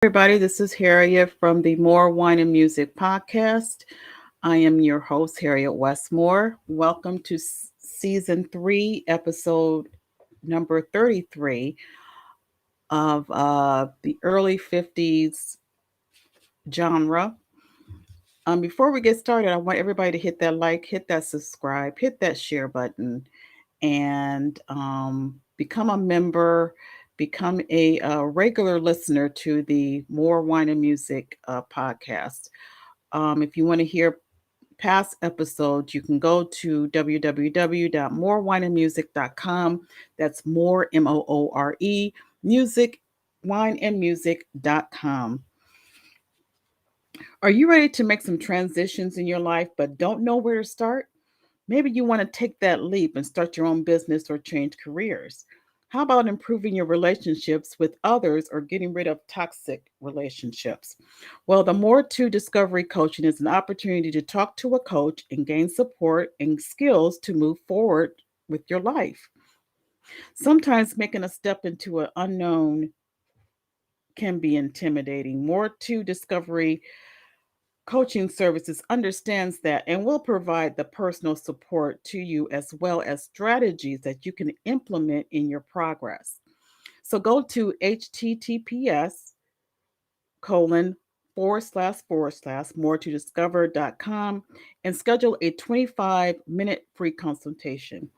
Everybody, this is Harriet from the More Wine and Music podcast. I am your host, Harriet Westmore. Welcome to season 3, episode number 33 of the early 50s genre. Before we get started, I want everybody to hit that like, hit that subscribe, hit that share button, and become a member, become a regular listener to the More Wine and Music podcast. If you want to hear past episodes, you can go to www.morewineandmusic.com. That's more, MOORE, music, wineandmusic.com. Are you ready to make some transitions in your life but don't know where to start? Maybe you want to take that leap and start your own business or change careers. How about improving your relationships with others or getting rid of toxic relationships? Well, the More to Discovery Coaching is an opportunity to talk to a coach and gain support and skills to move forward with your life. Sometimes making a step into an unknown can be intimidating. More to Discovery Coaching Services understands that and will provide the personal support to you as well as strategies that you can implement in your progress. So go to https colon // more to discover.com and schedule a 25-minute free consultation.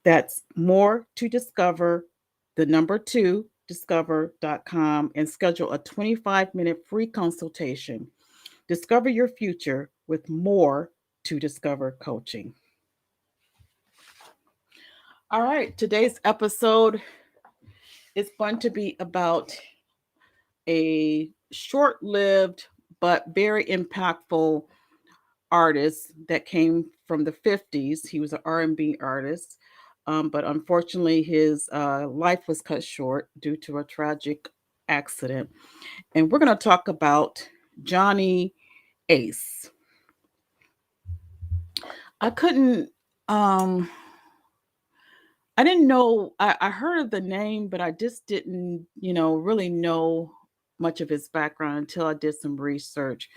That's more to discover, the number 2, discover.com, and schedule a 25-minute free consultation. Discover your future with More to Discover Coaching. All right, today's episode is going to be about a short-lived but very impactful artist that came from the 50s. He was an R&B artist, but unfortunately his life was cut short due to a tragic accident. And we're going to talk about Johnny Ace. I couldn't um I didn't know. I heard of the name, but I just didn't, really know much of his background until I did some research.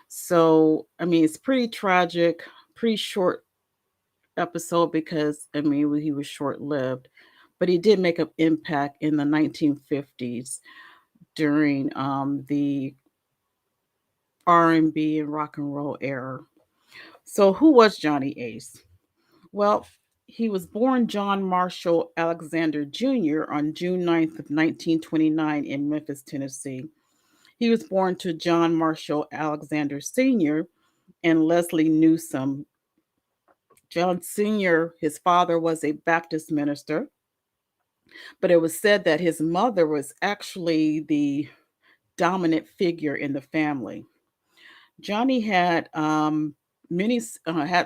So, I mean, it's pretty tragic, pretty short episode because, I mean, he was short lived, but he did make an impact in the 1950s during the R&B and rock and roll era. So, who was Johnny Ace? Well, he was born John Marshall Alexander Jr. on June 9th of 1929 in Memphis, Tennessee. He was born to John Marshall Alexander Sr. and Leslie Newsom. John Sr., his father was a Baptist minister, but it was said that his mother was actually the dominant figure in the family. Johnny had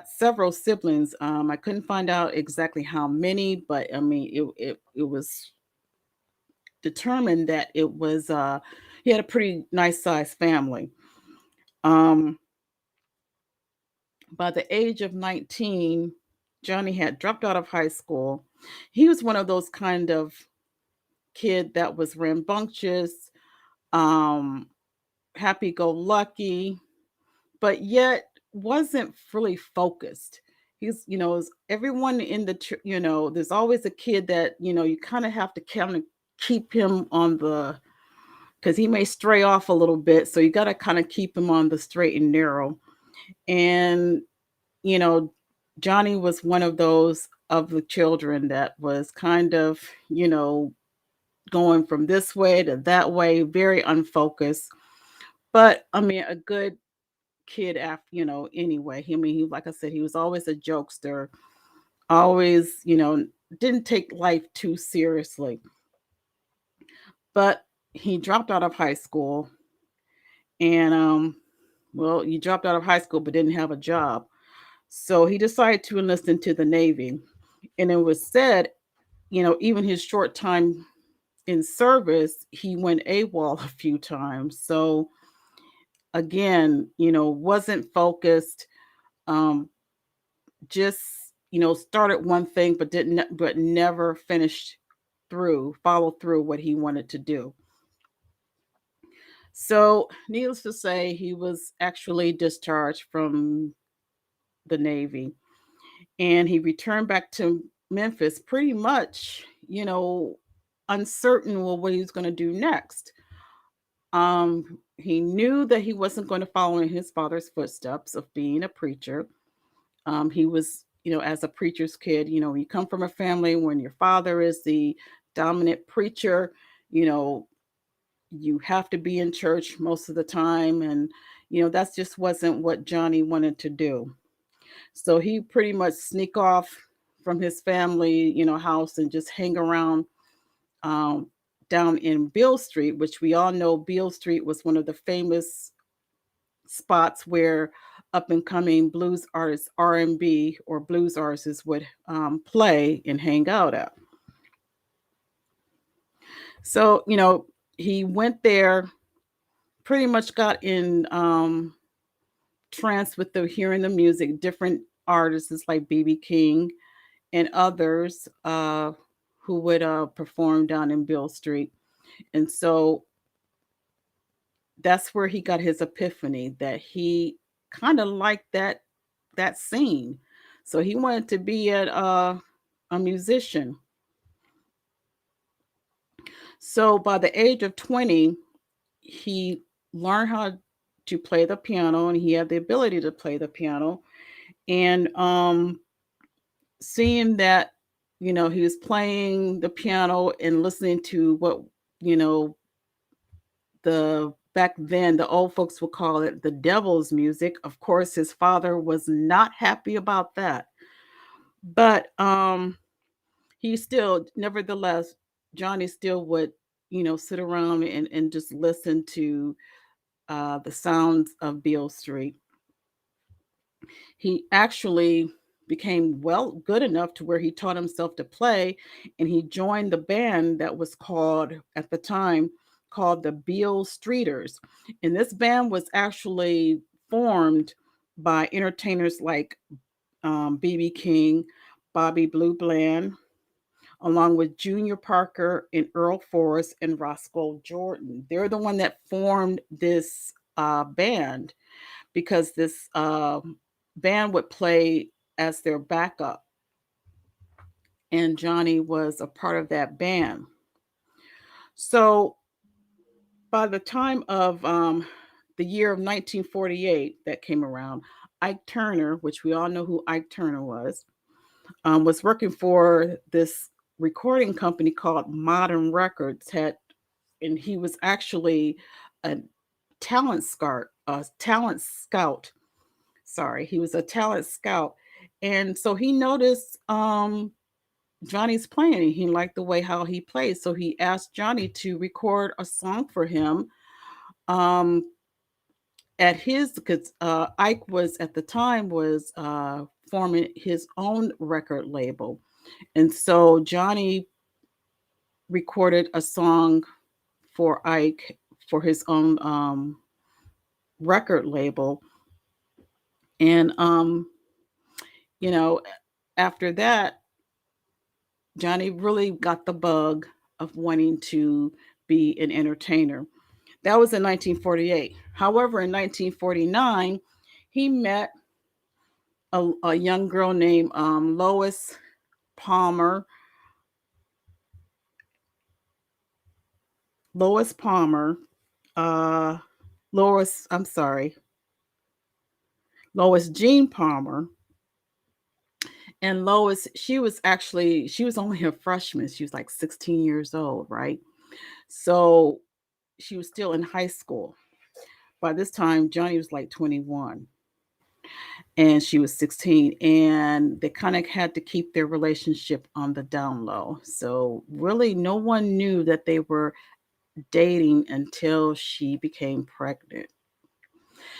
several siblings. I couldn't find out exactly how many, but I mean it was determined that it was he had a pretty nice sized family. Um, by the age of 19, Johnny had dropped out of high school. He was one of those kind of kid that was rambunctious, um, happy go lucky, but yet wasn't really focused. Everyone in there's always a kid that, you kind of have to kind of keep him on because he may stray off a little bit. So you got to kind of keep him on the straight and narrow. And, you know, Johnny was one of those of the children that was kind of, going from this way to that way, very unfocused. But I mean, a good kid after, anyway. Like I said, he was always a jokester, always, didn't take life too seriously. But he dropped out of high school and, he dropped out of high school but didn't have a job. So he decided to enlist into the Navy. And it was said, even his short time in service, he went AWOL a few times. So again, wasn't focused, um, just, started one thing, but never followed through what he wanted to do. So, needless to say, he was actually discharged from the Navy, and he returned back to Memphis pretty much, uncertain what he was going to do next. He knew that he wasn't going to follow in his father's footsteps of being a preacher. He was, as a preacher's kid, you come from a family when your father is the dominant preacher, you know, you have to be in church most of the time. And, that's just wasn't what Johnny wanted to do. So he pretty much sneak off from his family, house and just hang around um, down in Beale Street, which we all know Beale Street was one of the famous spots where up and coming blues artists, R&B or blues artists would play and hang out at. So, he went there, pretty much got in trance with the hearing the music, different artists like BB King and others who would perform down in Beale Street. And so that's where he got his epiphany that he kind of liked that scene. So he wanted to be a musician. So by the age of 20, he learned how to play the piano and he had the ability to play the piano. And seeing that, he was playing the piano and listening to what, you know, the back then the old folks would call it the devil's music. Of course, his father was not happy about that. But he still, nevertheless, Johnny still would, sit around and just listen to the sounds of Beale Street. He actually became good enough to where he taught himself to play, and he joined the band that was called at the time called the Beale Streeters. And this band was actually formed by entertainers like BB King, Bobby Blue Bland, along with Junior Parker and Earl Forrest and Roscoe Jordan. They're the one that formed this band because this band would play as their backup, and Johnny was a part of that band. So by the time of the year of 1948 that came around, Ike Turner, which we all know who Ike Turner was working for this recording company called Modern Records. And he was actually a talent scout. Sorry, he was a talent scout, and so he noticed Johnny's playing. And he liked the way how he plays, so he asked Johnny to record a song for him. Um, at his because Ike was at the time was forming his own record label, and so Johnny recorded a song for Ike for his own record label. And you know, after that, Johnny really got the bug of wanting to be an entertainer. That was in 1948. However, in 1949, he met a young girl named Lois Palmer. Lois Palmer. Uh, I'm sorry, Lois Jean Palmer. And Lois, she was only a freshman. She was like 16 years old, right? So she was still in high school. By this time, Johnny was like 21 and she was 16. And they kind of had to keep their relationship on the down low. So really, no one knew that they were dating until she became pregnant.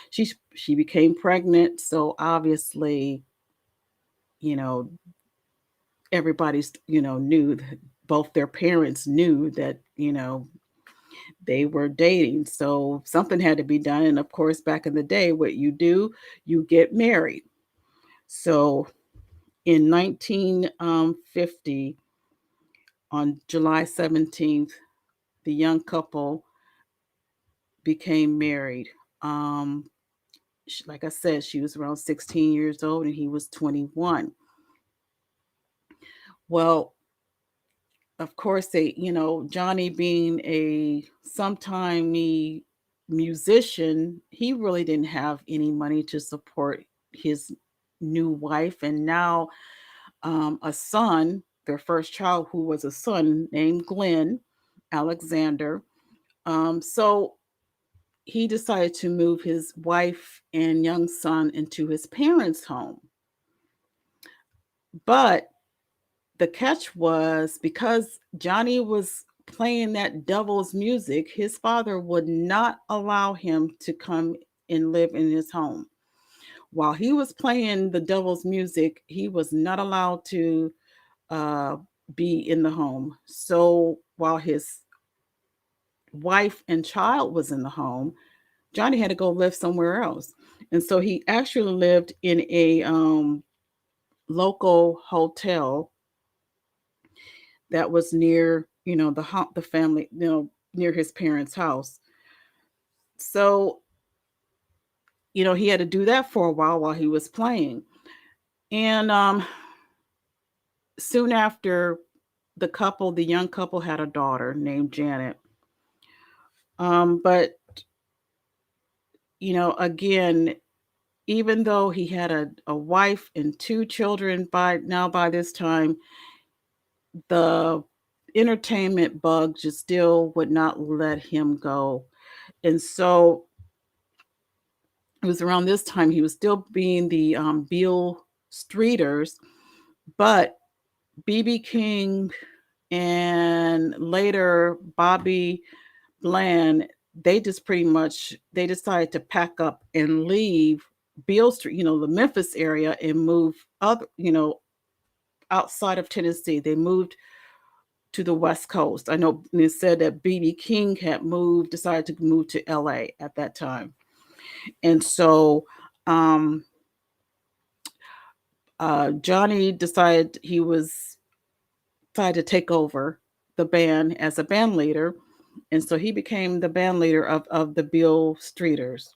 She became pregnant. So obviously, you know, everybody's, knew that both their parents knew that, they were dating. So something had to be done. And of course, back in the day, what you do, you get married. So in 1950, on July 17th, the young couple became married. Um, like I said, she was around 16 years old and he was 21. Well, of course, Johnny being a sometime musician, he really didn't have any money to support his new wife, and now a son, their first child, who was a son named Glenn Alexander. So he decided to move his wife and young son into his parents' home. But the catch was, because Johnny was playing that devil's music, his father would not allow him to come and live in his home. While he was playing the devil's music, he was not allowed to uh, be in the home. So while his wife and child was in the home, Johnny had to go live somewhere else. And so he actually lived in a local hotel that was near, the family, near his parents' house. So, he had to do that for a while he was playing. And soon after, the young couple had a daughter named Janet. But, again, even though he had a wife and two children by this time, the entertainment bug just still would not let him go. And so it was around this time he was still being the Beale Streeters, but BB King and later Bobby Bland, they decided to pack up and leave Beale Street, the Memphis area, and move outside of Tennessee. They moved to the West Coast. I know it said that BB King decided to move to LA at that time. And so um, Johnny decided to take over the band as a band leader. And so he became the band leader of the Beale Streeters.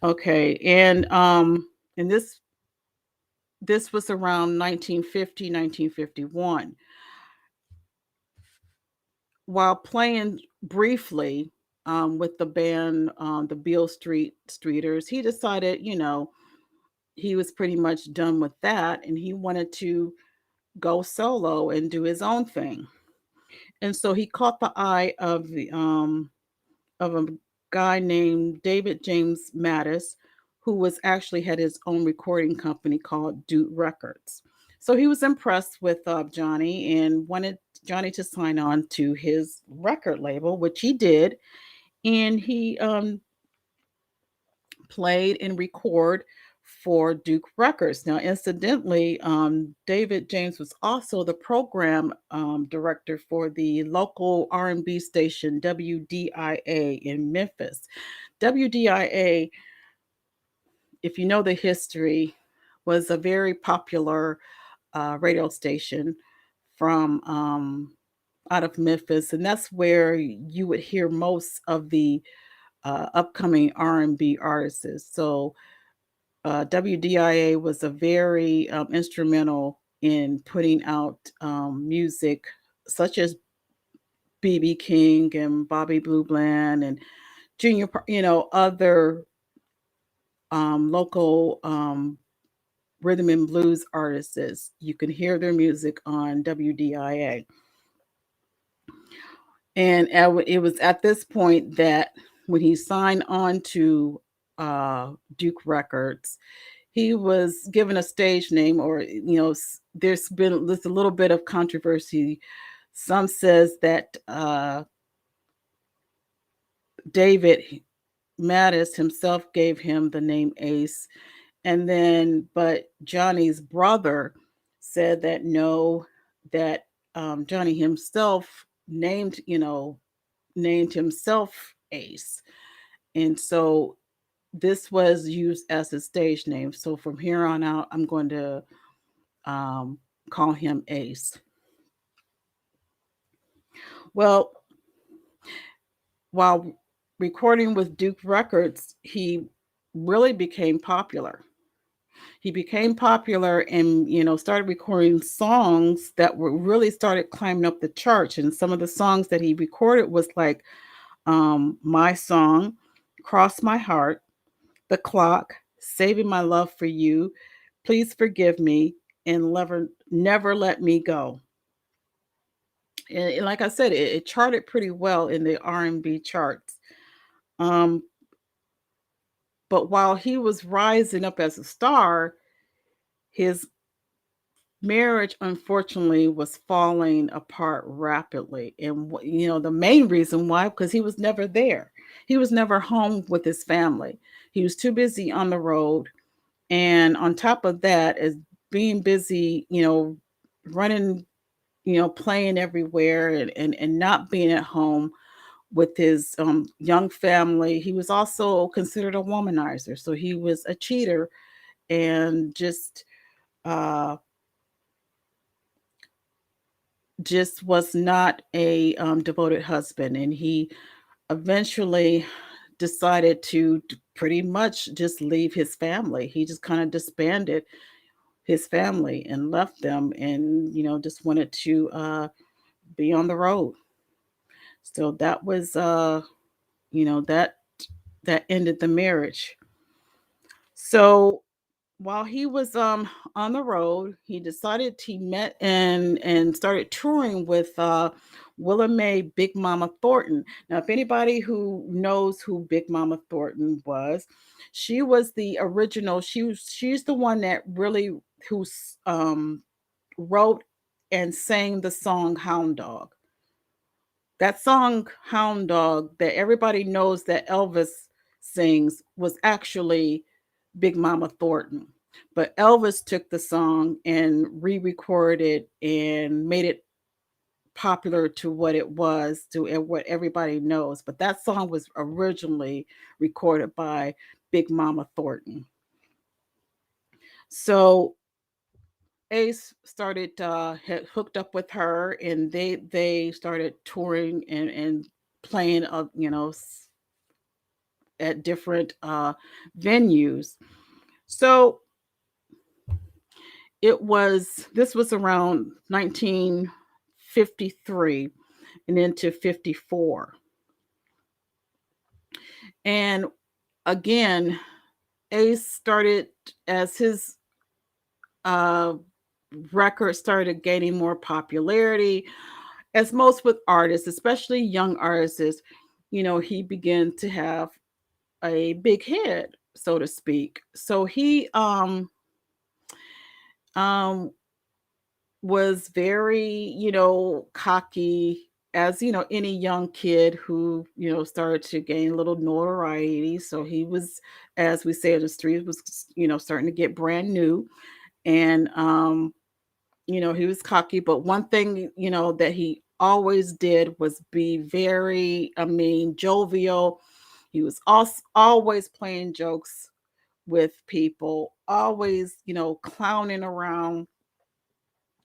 Okay. And this was around 1950, 1951. While playing briefly with the band, the Streeters, he decided, he was pretty much done with that, and he wanted to go solo and do his own thing. And so he caught the eye of a guy named David James Mattis, who was actually had his own recording company called Duke Records. So he was impressed with Johnny and wanted Johnny to sign on to his record label, which he did. And he played and record for Duke Records. Now, incidentally, David James was also the program director for the local R&B station WDIA in Memphis. WDIA, if you know the history, was a very popular radio station from out of Memphis, and that's where you would hear most of the upcoming R&B artists. So WDIA was a very instrumental in putting out music such as BB King and Bobby Blue Bland and other local rhythm and blues artists. You can hear their music on WDIA. And it was at this point that when he signed on to Duke Records, he was given a stage name, or there's a little bit of controversy. Some says that David Mattis himself gave him the name Ace, but Johnny's brother said that no, that Johnny himself named named himself Ace, and so this was used as his stage name. So from here on out, I'm going to call him Ace. Well, while recording with Duke Records, he really became popular. He became popular and, started recording songs that were really started climbing up the charts. And some of the songs that he recorded was like My Song, Cross My Heart, The Clock, Saving My Love for You, Please Forgive Me, and Never Let Me Go. And like I said, it charted pretty well in the R&B charts. Um, but while he was rising up as a star, his marriage unfortunately was falling apart rapidly. And the main reason why, because he was never there. He was never home with his family. He was too busy on the road. And on top of that, as being busy, running, playing everywhere, and not being at home with his young family, he was also considered a womanizer. So he was a cheater and uh, just was not a devoted husband. And he eventually decided to pretty much just leave his family. He just kind of disbanded his family and left them, and just wanted to be on the road. So that was you know that that ended the marriage. So while he was on the road, he decided he met and started touring with Willa Mae Big Mama Thornton. Now, if anybody who knows who Big Mama Thornton was, she was the original. She's the one that really who wrote and sang the song Hound Dog. That song Hound Dog that everybody knows that Elvis sings was actually Big Mama Thornton. But Elvis took the song and re-recorded and made it popular to what it was, to what everybody knows. But that song was originally recorded by Big Mama Thornton. So Ace started had hooked up with her, and they started touring and playing at different venues. So this was around 1953 and into 54. And again, Ace started, as his uh record started gaining more popularity, as most with artists, especially young artists, he began to have a big head, so to speak. So he um was very, cocky, as any young kid who, started to gain a little notoriety. So he was, as we say in the street, was, starting to get brand new. And he was cocky, but one thing, that he always did was be very, jovial. He was also always playing jokes with people, always, clowning around,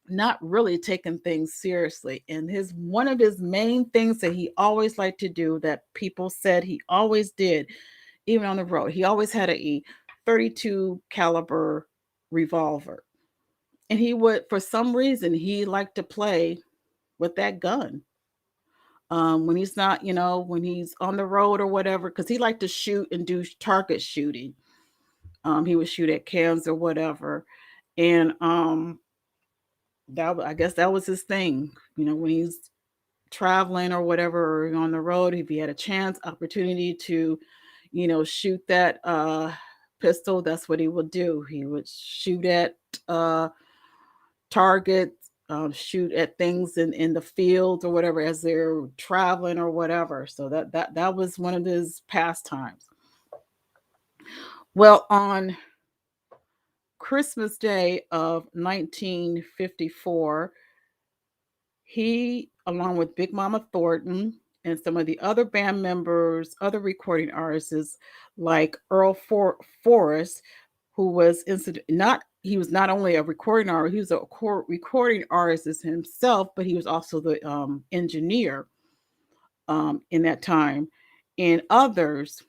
not really taking things seriously. And his one of his main things that he always liked to do, that people said he always did, even on the road, he always had a 32 caliber revolver. And he would, for some reason, he liked to play with that gun. When he's not, when he's on the road or whatever, because he liked to shoot and do target shooting. He would shoot at cans or whatever. And I guess that was his thing. When he's traveling or whatever, or on the road, if he had a chance, opportunity to, shoot that pistol, that's what he would do. He would shoot at uh, targets, shoot at things in the fields or whatever as they're traveling or whatever. So that was one of his pastimes. Well, on Christmas Day of 1954, he, along with Big Mama Thornton and some of the other band members, other recording artists like Forrest, who was not he was not only a recording artist, he was a recording artist himself, but he was also the engineer. in that time. And others,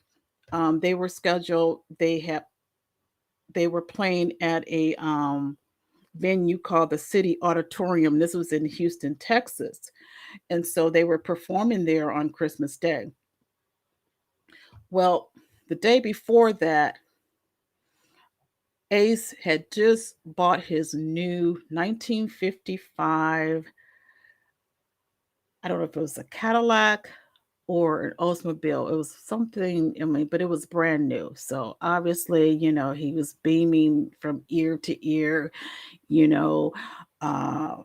they were scheduled. They were playing at a venue called the City Auditorium. This was in Houston, Texas, and so they were performing there on Christmas Day. Well, the day before that, Ace had just bought his new 1955, I don't know if it was a Cadillac or an Oldsmobile. It was something, I mean, but it was brand new. So obviously, he was beaming from ear to ear, you know, uh,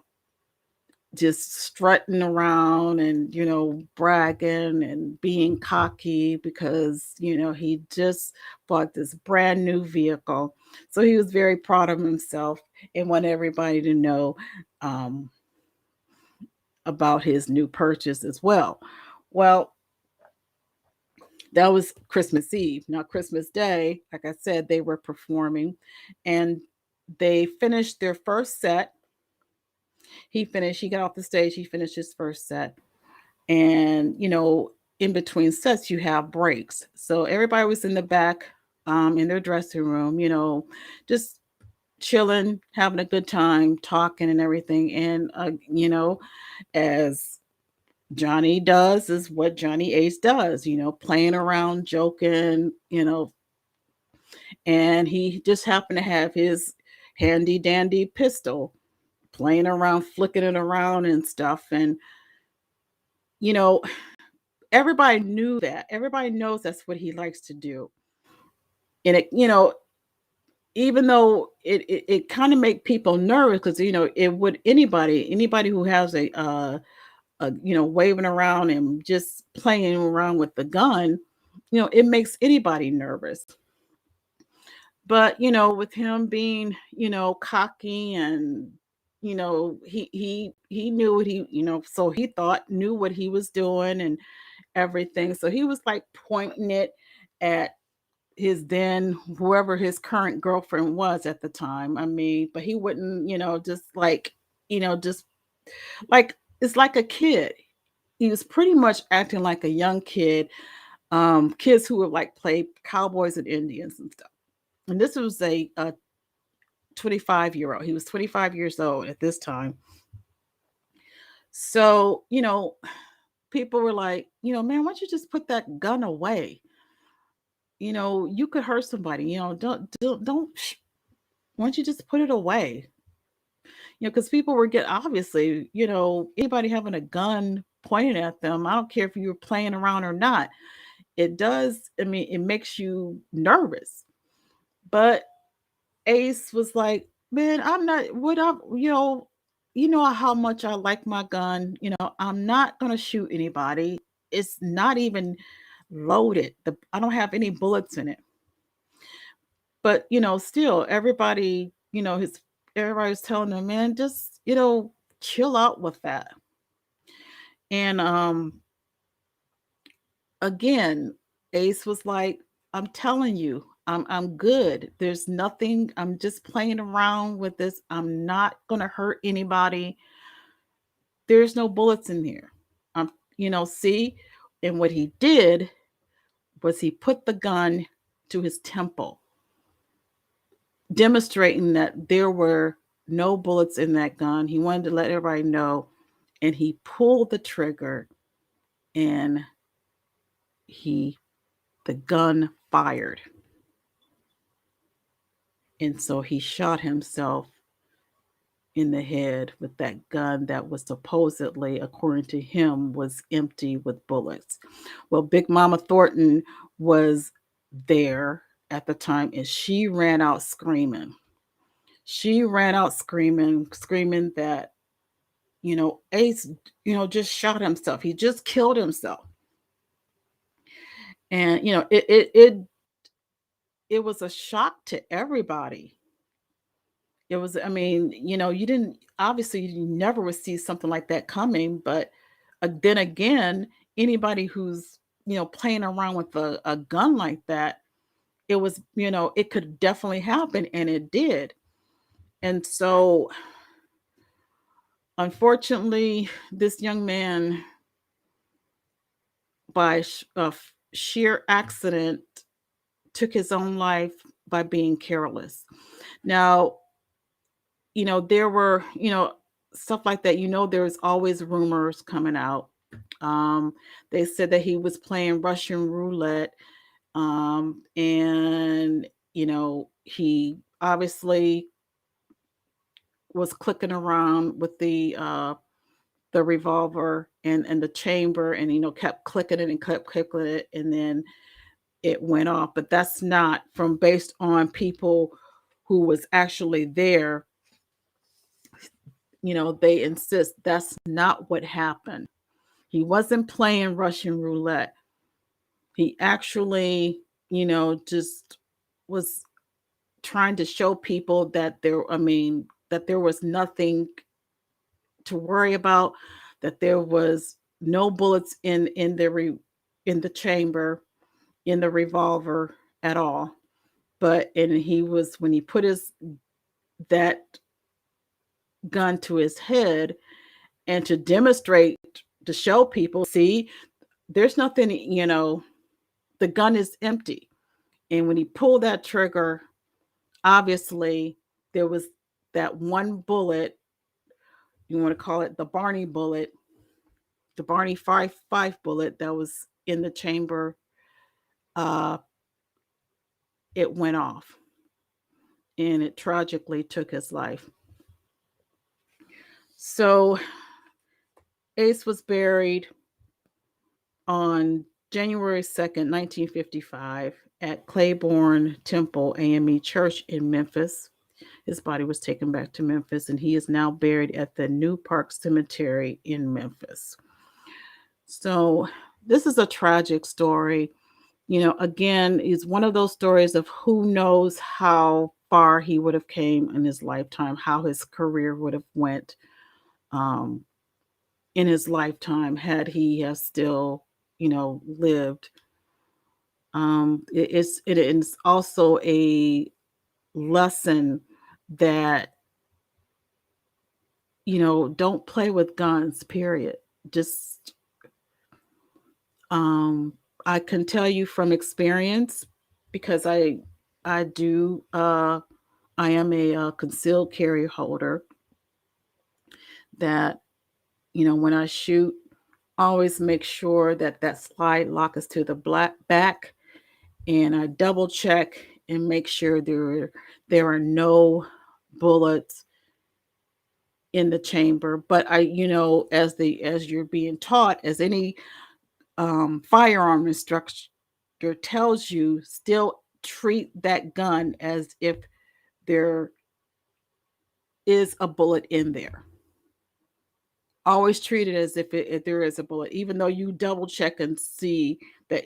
just strutting around and, bragging and being cocky because, he just bought this brand new vehicle. So he was very proud of himself and wanted everybody to know um, about his new purchase as well. Well, that was Christmas Eve. Now, Christmas Day, like I said, they were performing and they finished their first set. He got off the stage, he finished his first set. And, in between sets, you have breaks. So everybody was in the back in their dressing room, just chilling, having a good time, talking and everything. And, as Johnny does, is what Johnny Ace does, playing around, joking, and he just happened to have his handy dandy pistol playing around, flicking it around and stuff. And, you know, everybody knew that. Everybody knows that's what he likes to do. And even though it kind of make people nervous because it would anybody who has a waving around and just playing around with the gun, it makes anybody nervous. But with him being cocky and he knew what so he thought knew what he was doing and everything. So he was like pointing it at his then whoever his current girlfriend was at the time. I mean, but he wouldn't, just like, just like it's like a kid. He was pretty much acting like a young kid, kids who would like play cowboys and Indians and stuff. And this was a 25-year-old. He was 25 years old at this time. So, people were like, man, why don't you just put that gun away? You could hurt somebody. Don't. Why don't you just put it away? Because people were obviously, anybody having a gun pointed at them. I don't care if you were playing around or not. It does. I mean, it makes you nervous. But Ace was like, man, I'm not. What up? You know how much I like my gun. I'm not gonna shoot anybody. It's not even loaded. I don't have any bullets in it. But still, everybody was telling him, man, just chill out with that. And again, Ace was like, I'm telling you, I'm good. There's nothing. I'm just playing around with this. I'm not gonna hurt anybody. There's no bullets in here. See, and what he did was he put the gun to his temple, demonstrating that there were no bullets in that gun. He wanted to let everybody know, and he pulled the trigger, and the gun fired. And so he shot himself in the head with that gun that was supposedly, according to him, was empty with bullets. Well, Big Mama Thornton was there at the time, and she ran out screaming. She ran out screaming that, Ace, just shot himself. He just killed himself. And, it was a shock to everybody. It was, I mean, you didn't, obviously, you never would see something like that coming. But then again, anybody who's, playing around with a gun like that, it was, it could definitely happen. And it did. And so, unfortunately, this young man by sheer accident took his own life by being careless. Now, there were, stuff like that. There was always rumors coming out. Um, they said that he was playing Russian roulette, and he obviously was clicking around with the revolver and the chamber, and kept clicking it and kept clicking it, and then it went off. But that's not from based on people who was actually there. They insist that's not what happened. He wasn't playing Russian roulette. He actually, just was trying to show people that that there was nothing to worry about, that there was no bullets in the chamber, in the revolver at all. But and he was when he put his that gun to his head, and to demonstrate, to show people, see, there's nothing, the gun is empty. And when he pulled that trigger, obviously there was that one bullet, you want to call it the Barney bullet, the Barney five bullet that was in the chamber. uh it went off, and it tragically took his life. So Ace was buried on January 2nd, 1955, at Claiborne Temple AME Church in Memphis. His body was taken back to Memphis, and he is now buried at the New Park Cemetery in Memphis. So this is a tragic story. Again, it's one of those stories of who knows how far he would have came in his lifetime, how his career would have went um, in his lifetime had he have still, lived. It is also a lesson that, don't play with guns, period. Just, I can tell you from experience, because I do, I am a concealed carry holder, that, when I shoot, always make sure that that slide lock is to the back, and I double check and make sure there are no bullets in the chamber. But as you're being taught, as any firearm instructor tells you, still treat that gun as if there is a bullet in there. Always treat it as if there is a bullet, even though you double check and see that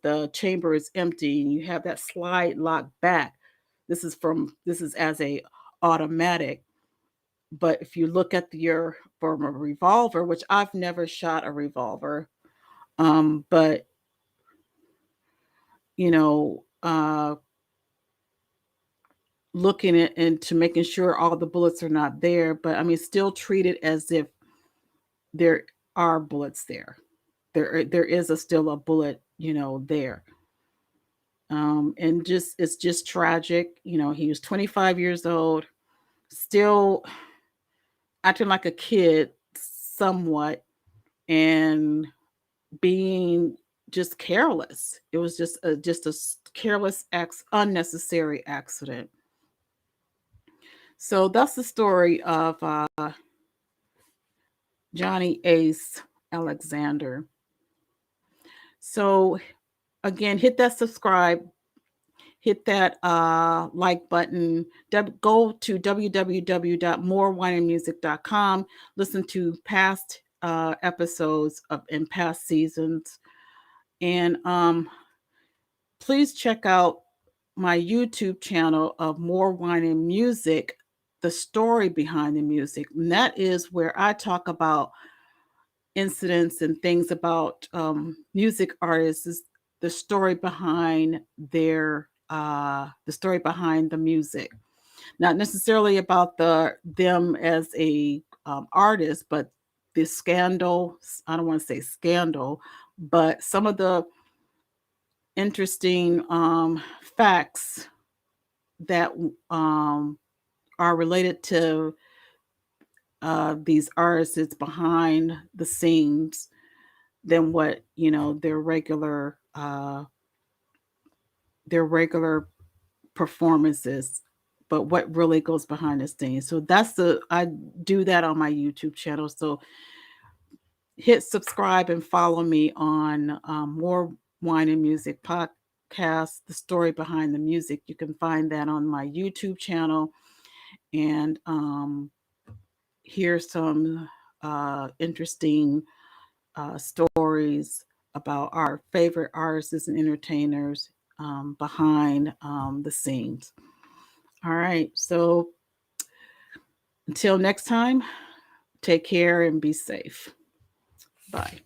the chamber is empty, and you have that slide lock back. This is as a automatic. But if you look at your from a revolver, which I've never shot a revolver, but you know, uh, looking at into making sure all the bullets are not there. But still treat it as if there are bullets there. There is still a bullet, there. And just it's just tragic. He was 25 years old, still acting like a kid somewhat, and being just careless. It was just a careless unnecessary accident. So that's the story of Johnny Ace Alexander. So again, hit that subscribe, hit that like button, go to www.morewineandmusic.com, listen to past episodes in past seasons, and please check out my YouTube channel of More Wine and Music, the story behind the music. And that is where I talk about incidents and things about music artists, is the story behind the story behind the music. Not necessarily about them as a artist, but the scandal. I don't want to say scandal, But some of the interesting facts that are related to these artists behind the scenes than what their regular performances, but what really goes behind the scenes. So I do that on my YouTube channel. So hit subscribe and follow me on More Wine and Music podcast, The Story Behind the Music. You can find that on my YouTube channel. And here's some interesting stories about our favorite artists and entertainers behind the scenes. All right. So until next time, take care and be safe. Bye.